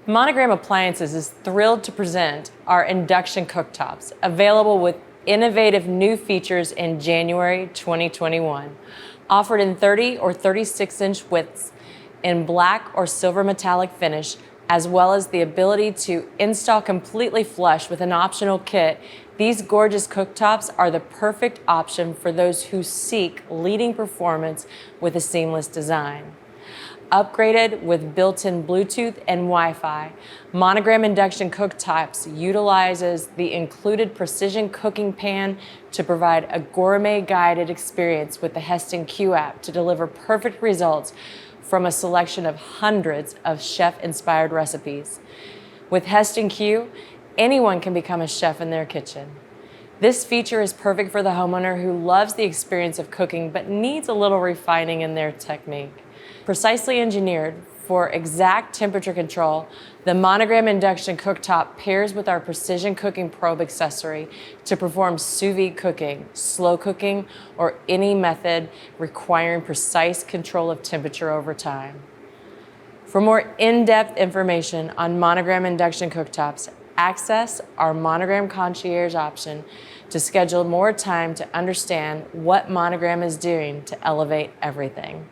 Monogram Appliances is thrilled to present our induction cooktops, available with innovative new features in January 2021. Offered in 30 or 36-inch widths in black or silver metallic finish, as well as the ability to install completely flush with an optional kit, these gorgeous cooktops are the perfect option for those who seek leading performance with a seamless design. Upgraded with built-in Bluetooth and Wi-Fi, Monogram induction cooktops utilizes the included precision cooking pan to provide a gourmet-guided experience with the Heston Q app to deliver perfect results from a selection of hundreds of chef-inspired recipes. With Heston Q, anyone can become a chef in their kitchen. This feature is perfect for the homeowner who loves the experience of cooking but needs a little refining in their technique. Precisely engineered for exact temperature control, the Monogram induction cooktop pairs with our precision cooking probe accessory to perform sous vide cooking, slow cooking, or any method requiring precise control of temperature over time. For more in-depth information on Monogram induction cooktops, access our Monogram Concierge option to schedule more time to understand what Monogram is doing to elevate everything.